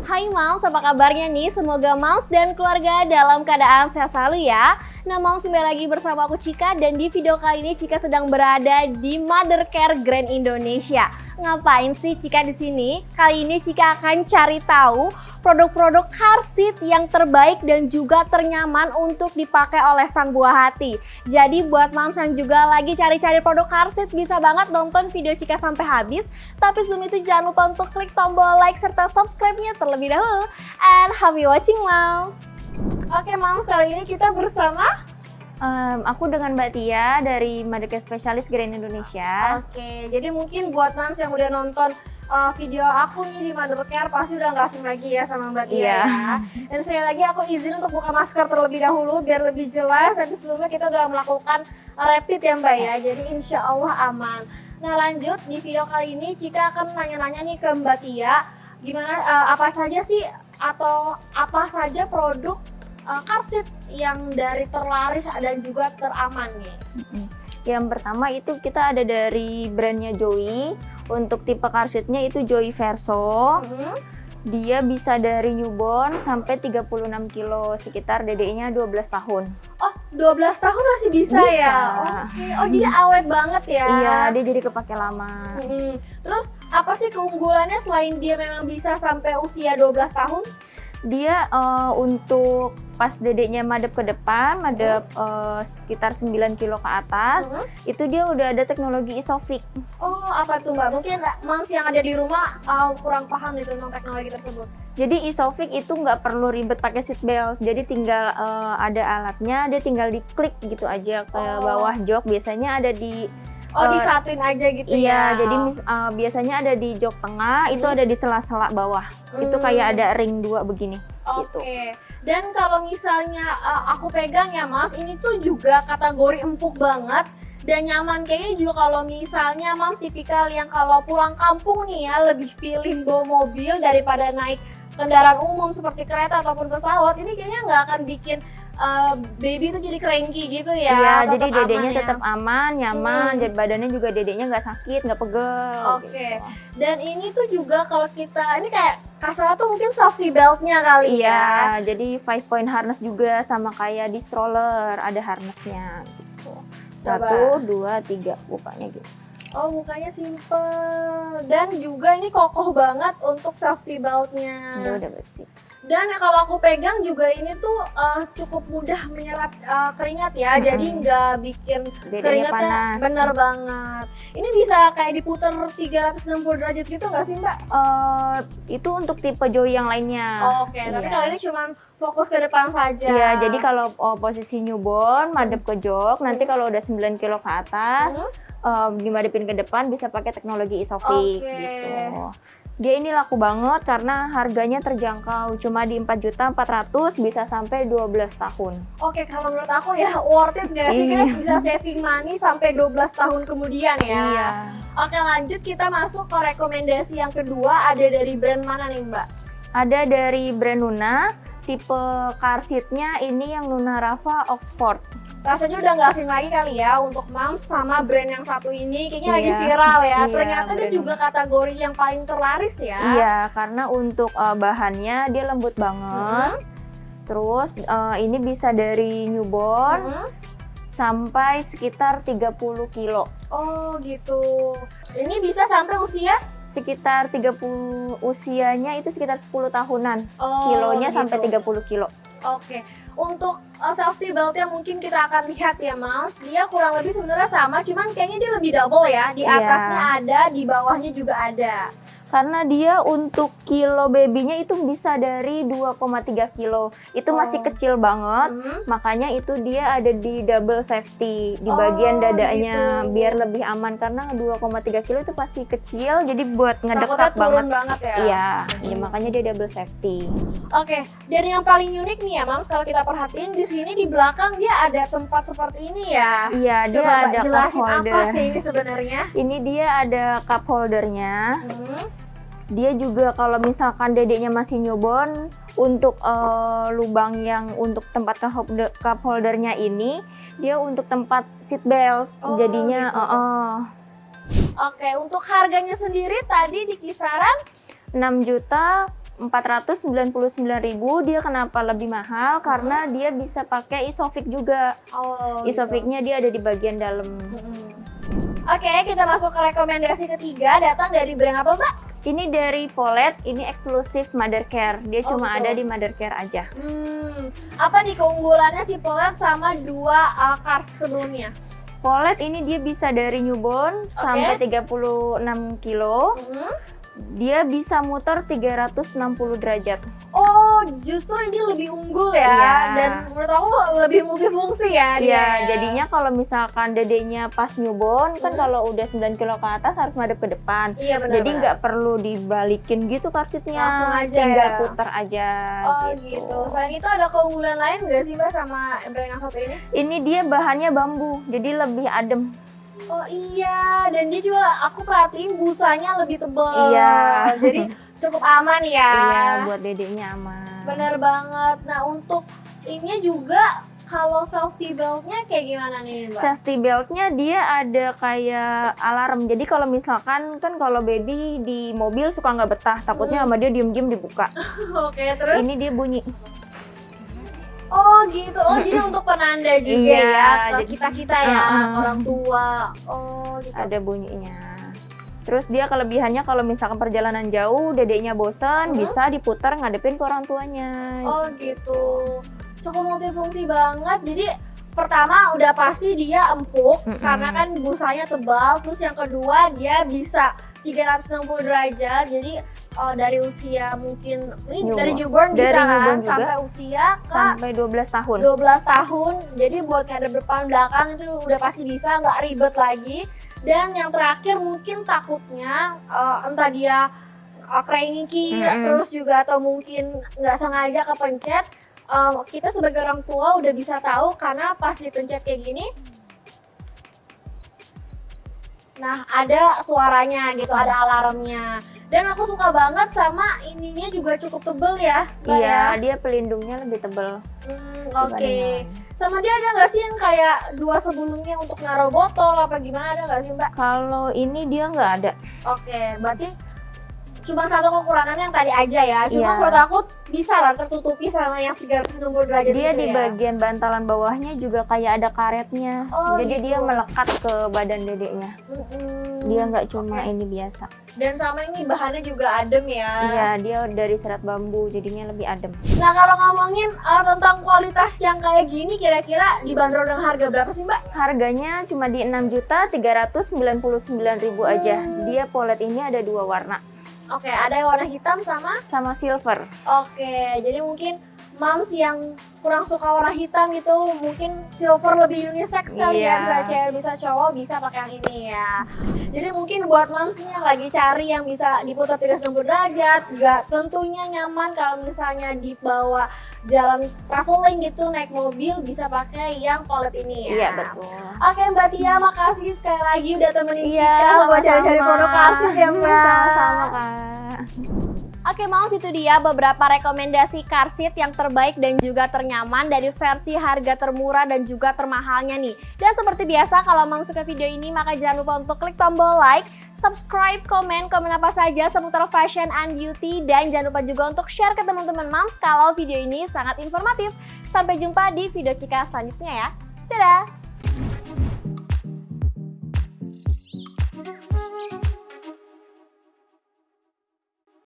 Hai Moms, apa kabarnya nih? Semoga Moms dan keluarga dalam keadaan sehat selalu ya. Nah Moms, kembali lagi bersama aku Cika, dan di video kali ini Cika sedang berada di Mothercare Grand Indonesia. Ngapain sih Cika di sini? Kali ini Cika akan cari tahu produk-produk car seat yang terbaik dan juga ternyaman untuk dipakai oleh sang buah hati. Jadi buat Moms yang juga lagi cari-cari produk car seat, bisa banget nonton video Cika sampai habis. Tapi sebelum itu jangan lupa untuk klik tombol like serta subscribe-nya terlebih dahulu. And happy watching Moms. Oke Moms, kali ini kita bersama aku dengan Mbak Tia dari Mothercare Specialist Grand Indonesia. Oke, jadi mungkin buat Moms yang udah nonton video aku nih di Mothercare pasti udah nggak asing lagi ya sama Mbak Tia ya. Dan sekali lagi aku izin untuk buka masker terlebih dahulu biar lebih jelas. Tapi sebelumnya kita udah melakukan rapid ya Mbak ya, jadi insya Allah aman. Nah lanjut, di video kali ini Cika akan nanya-nanya nih ke Mbak Tia, gimana apa saja sih atau apa saja produk car seat yang dari terlaris dan juga teraman nih. Yang pertama itu kita ada dari brandnya Joy. Untuk tipe car seatnya itu Joy Verso. Dia bisa dari newborn sampai 36 kilo, sekitar dedeknya 12 tahun. Oh, 12 tahun masih bisa ya? Oke. Oh, jadi awet banget ya? Iya, dia jadi kepake lama. Terus apa sih keunggulannya selain dia memang bisa sampai usia 12 tahun? Dia untuk pas dedeknya madep ke depan, madep sekitar 9 kilo ke atas, itu dia udah ada teknologi Isofix. Oh, apa tuh Mbak? Mungkin Moms yang ada di rumah kurang paham nih tentang teknologi tersebut. Jadi Isofix itu nggak perlu ribet pakai seat belt, jadi tinggal ada alatnya, dia tinggal diklik gitu aja ke bawah jok. Biasanya ada di disatuin aja gitu ya? Iya, jadi biasanya ada di jok tengah, itu ada di sela-sela bawah. Itu kayak ada ring 2 begini. Oke. Gitu. Dan kalau misalnya aku pegang ya Mas, ini tuh juga kategori empuk banget dan nyaman. Kayaknya juga kalau misalnya Moms tipikal yang kalau pulang kampung nih ya, lebih pilih bawa mobil daripada naik kendaraan umum seperti kereta ataupun pesawat. Ini kayaknya nggak akan bikin baby itu jadi cranky gitu ya. Iya, jadi dedeknya ya? tetap aman, nyaman, jadi badannya juga dedeknya nggak sakit, nggak pegel. Oke. Gitu. Dan ini tuh juga kalau kita, ini kayak kasarnya tuh mungkin safety beltnya kali ya. Iya, jadi 5-point harness juga sama kayak di stroller, ada harnessnya gitu. 1, 2, 3 bukanya gitu. Oh, mukanya simple. Dan juga ini kokoh banget untuk safety beltnya. Udah bersih. Dan kalau aku pegang juga ini tuh cukup mudah menyerap keringat ya, jadi nggak bikin dedeknya keringatnya panas. Bener banget. Ini bisa kayak diputer 360 derajat gitu nggak sih Mbak? Itu untuk tipe Joy yang lainnya. Oke, tapi kalau ini cuma fokus ke depan saja. Iya, jadi kalau posisi newborn madep ke jok, nanti kalau udah 9 kilo ke atas, dimadepin ke depan bisa pakai teknologi Isofix gitu. Dia ini laku banget karena harganya terjangkau, cuma di 4.400.000 bisa sampai 12 tahun. Oke, kalau menurut aku ya worth it nggak sih guys, bisa saving money sampai 12 tahun kemudian ya. Iya. Oke, lanjut kita masuk ke rekomendasi yang kedua, ada dari brand mana nih Mbak? Ada dari brand Luna, tipe car seat-nya ini yang Luna Rava Oxford. Rasanya udah nggak asing lagi kali ya untuk Moms sama brand yang satu ini, kayaknya lagi viral ya. Ternyata dia juga kategori yang paling terlaris ya. Iya, karena untuk bahannya dia lembut banget. Terus ini bisa dari newborn sampai sekitar 30 kilo. Oh gitu. Ini bisa sampai usia? Sekitar 30, usianya itu sekitar 10 tahunan. Oh, kilonya gitu. sampai 30 kilo. Oke. Untuk safety beltnya mungkin kita akan lihat ya Mas, dia kurang lebih sebenarnya sama, cuman kayaknya dia lebih double ya, di atasnya ada, di bawahnya juga ada. Karena dia untuk kilo babynya itu bisa dari 2,3 kilo, itu masih kecil banget, makanya itu dia ada di double safety di bagian dadanya gitu. Biar lebih aman, karena 2,3 kilo itu pasti kecil, jadi buat ngedekat banget ya. Iya, ya, makanya dia double safety. Oke, dan yang paling unik nih ya Mams, kalau kita perhatiin di sini di belakang dia ada tempat seperti ini ya. Iya, dia coba ada cup holder. Apa sih ini sebenarnya? Ini dia ada cup holdernya. Dia juga kalau misalkan dedeknya masih newborn, untuk lubang yang untuk tempat cup holdernya ini, dia untuk tempat seat belt. Jadinya Oke, untuk harganya sendiri tadi di kisaran 6 juta 499.000. Dia kenapa lebih mahal? Karena dia bisa pakai Isofix juga. Oh, Isofixnya dia ada di bagian dalam. Oke, kita masuk ke rekomendasi ketiga. Datang dari brand apa, Mbak? Ini dari Polet, ini eksklusif Mothercare. Dia cuma betul. ada di Mothercare aja. Apa nih keunggulannya si Polet sama dua cars sebelumnya? Polet ini dia bisa dari newborn sampai 36 kilo. Dia bisa muter 360 derajat. Oh, justru ini lebih unggul ya. Iya. Dan menurut aku lebih multifungsi ya dia. Iya, jadinya kalau misalkan dedenya pas newborn, kan kalau udah 9 kilo ke atas harus madep ke depan. Iya, benar. Jadi nggak perlu dibalikin gitu car seatnya. Langsung aja tinggal ya? putar aja. Oh gitu. Selain itu ada keunggulan lain nggak sih Mbak sama brand yang satu ini? Ini dia bahannya bambu, jadi lebih adem. Oh iya, dan dia juga aku perhatiin busanya lebih tebal. Iya. Jadi cukup aman ya. Iya, buat dedenya aman. Bener banget. Nah untuk ini juga kalau safety beltnya kayak gimana nih Mbak? Safety beltnya dia ada kayak alarm. Jadi kalau misalkan kan kalau baby di mobil suka nggak betah, takutnya sama dia diem-diem dibuka. Oke, terus? Ini dia bunyi. Oh gitu, oh jadi untuk penanda juga Iya, ya ke jadi- kita-kita ya, orang tua. Oh gitu. Ada bunyinya. Terus dia kelebihannya kalau misalkan perjalanan jauh, dedeknya bosan, bisa diputar ngadepin ke orang tuanya. Oh gitu, cukup multifungsi banget. Jadi pertama udah pasti dia empuk karena kan busanya tebal. Terus yang kedua dia bisa 360 derajat. Jadi dari usia mungkin ini dari newborn Dari bisa newborn kan juga. sampai usia ke Sampai 12 tahun. 12 tahun. Jadi buat ngadep depan belakang itu udah pasti bisa, nggak ribet lagi. Dan yang terakhir mungkin takutnya entah dia cranky terus juga atau mungkin nggak sengaja kepencet. Kita sebagai orang tua udah bisa tahu karena pas dipencet kayak gini, nah ada suaranya gitu, ada alarmnya. Dan aku suka banget sama ininya juga cukup tebel ya, Mbak Iya, ya? dia pelindungnya lebih tebel. Oke. Sama dia ada nggak sih yang kayak dua sebelumnya untuk naruh botol apa gimana, ada nggak sih Mbak? Kalau ini dia nggak ada. Oke, berarti cuma satu kekurangannya yang tadi aja ya. Cuma Iya. menurut aku bisa lah tertutupi sama yang 360 derajat Dia itu di ya. bagian bantalan bawahnya juga kayak ada karetnya. Oh, Jadi gitu. dia melekat ke badan dedeknya. Dia nggak cuma ini biasa. Dan sama ini bahannya juga adem ya. Iya, dia dari serat bambu, jadinya lebih adem. Nah kalau ngomongin tentang kualitas yang kayak gini, kira-kira dibanderol dengan harga berapa sih Mbak? Harganya cuma di 6.399.000 aja. Dia Polet ini ada 2 warna, Oke, ada yang warna hitam sama. sama silver. Oke, jadi mungkin moms yang kurang suka warna hitam itu mungkin silver lebih unisex kali ya, Iya. bisa cewek bisa cowok bisa pakai yang ini ya. Jadi mungkin buat moms nih yang lagi cari yang bisa diputar 360 derajat, nggak tentunya nyaman kalau misalnya dibawa jalan traveling gitu naik mobil, bisa pakai yang Polet ini ya. Iya, betul. Oke Mbak Tia, makasih sekali lagi udah temenin Iya, Cika buat cari-cari sama-sama. produk karsit ya Mbak. Sama-sama, Kak. Oke Moms, itu dia beberapa rekomendasi car seat yang terbaik dan juga ternyaman dari versi harga termurah dan juga termahalnya nih. Dan seperti biasa kalau Moms suka video ini maka jangan lupa untuk klik tombol like, subscribe, komen apa saja seputar fashion and beauty. Dan jangan lupa juga untuk share ke teman-teman Moms kalau video ini sangat informatif. Sampai jumpa di video Cika selanjutnya ya. Dadah!